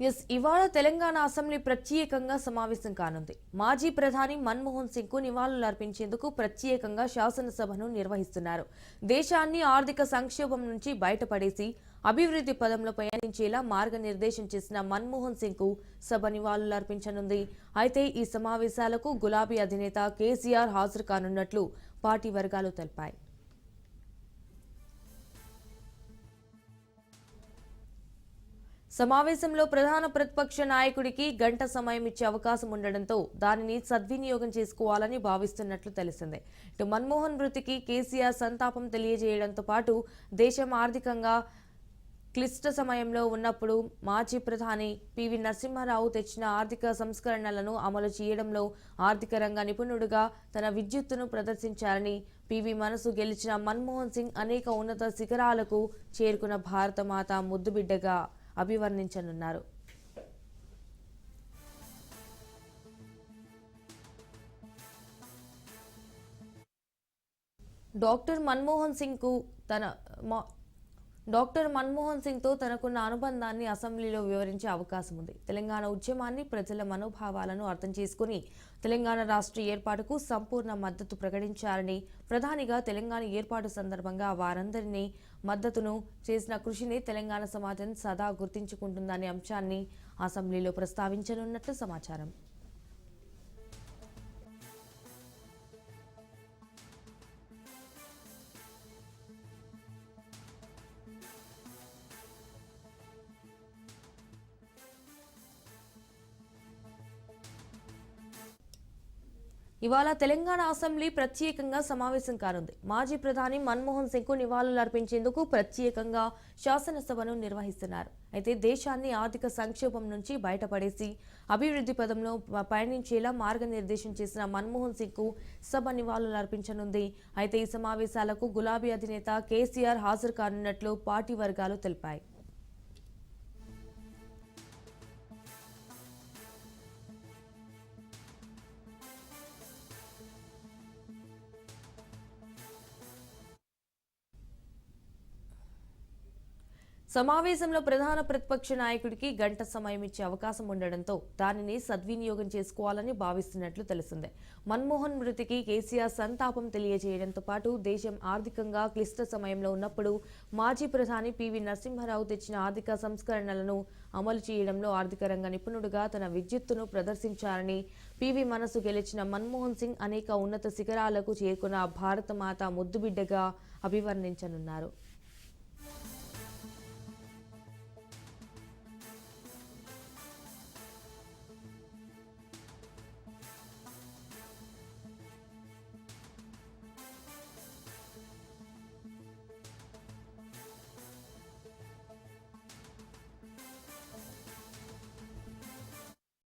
ఇవాళ తెలంగాణ అసెంబ్లీ ప్రత్యేకంగా సమావేశం కానుంది. మాజీ ప్రధాని మన్మోహన్ సింగ్ కు నివాళులు అర్పించేందుకు ప్రత్యేకంగా శాసనసభను నిర్వహిస్తున్నారు. దేశాన్ని ఆర్థిక సంక్షోభం నుంచి బయటపడేసి అభివృద్ధి పదంలో పయనించేలా మార్గనిర్దేశం చేసిన మన్మోహన్ సింగ్ కు సభ నివాళులు అర్పించనుంది. అయితే ఈ సమావేశాలకు గులాబీ అధినేత కేసీఆర్ హాజరు కానున్నట్లు పార్టీ వర్గాలు తెలిపాయి. సమావేశంలో ప్రధాన ప్రతిపక్ష నాయకుడికి గంట సమయం ఇచ్చే అవకాశం ఉండడంతో దానిని సద్వినియోగం చేసుకోవాలని భావిస్తున్నట్లు తెలిసిందే. ఇటు మన్మోహన్ మృతికి కేసీఆర్ సంతాపం తెలియజేయడంతో పాటు దేశం ఆర్థికంగా క్లిష్ట సమయంలో ఉన్నప్పుడు మాజీ ప్రధాని పివి నరసింహారావు తెచ్చిన ఆర్థిక సంస్కరణలను అమలు చేయడంలో ఆర్థిక రంగ నిపుణుడుగా తన విద్యుత్తును ప్రదర్శించారని, పివి మనసు గెలిచిన మన్మోహన్ సింగ్ అనేక ఉన్నత శిఖరాలకు చేరుకున్న భారతమాత ముద్దుబిడ్డగా అభివర్ణించనున్నారు. డాక్టర్ మన్మోహన్ సింగ్ తో తనకున్న అనుబంధాన్ని అసెంబ్లీలో వివరించే అవకాశం ఉంది. తెలంగాణ ఉద్యమాన్ని, ప్రజల మనోభావాలను అర్థం చేసుకుని తెలంగాణ రాష్ట్ర ఏర్పాటుకు సంపూర్ణ మద్దతు ప్రకటించారని, ప్రధానిగా తెలంగాణ ఏర్పాటు సందర్భంగా వారందరినీ మద్దతును చేసిన కృషిని తెలంగాణ సమాజం సదా గుర్తించుకుంటుందనే అంశాన్ని అసెంబ్లీలో ప్రస్తావించనున్నట్లు సమాచారం. ఇవాళ తెలంగాణ అసెంబ్లీ ప్రత్యేకంగా సమావేశం కానుంది. మాజీ ప్రధాని మన్మోహన్ సింగ్ కు నివాళులు అర్పించేందుకు ప్రత్యేకంగా శాసనసభను నిర్వహిస్తున్నారు. అయితే దేశాన్ని ఆర్థిక సంక్షోభం నుంచి బయటపడేసి అభివృద్ధి పదంలో పయనించేలా మార్గనిర్దేశం చేసిన మన్మోహన్ సింగ్ కు సభ నివాళులు అర్పించనుంది. అయితే ఈ సమావేశాలకు గులాబీ అధినేత కేసీఆర్ హాజరు కానున్నట్లు పార్టీ వర్గాలు తెలిపాయి. సమావేశంలో ప్రధాన ప్రతిపక్ష నాయకుడికి గంట సమయం ఇచ్చే అవకాశం ఉండడంతో దానిని సద్వినియోగం చేసుకోవాలని భావిస్తున్నట్లు తెలిసిందే. మన్మోహన్ మృతికి కేసీఆర్ సంతాపం తెలియజేయడంతో పాటు దేశం ఆర్థికంగా క్లిష్ట సమయంలో ఉన్నప్పుడు మాజీ ప్రధాని పివి నరసింహారావు తెచ్చిన ఆర్థిక సంస్కరణలను అమలు చేయడంలో ఆర్థిక రంగ నిపుణుడుగా తన విద్యుత్తును ప్రదర్శించారని, పివి మనసు గెలిచిన మన్మోహన్ సింగ్ అనేక ఉన్నత శిఖరాలకు చేరుకున్న భారతమాత ముద్దుబిడ్డగా అభివర్ణించనున్నారు.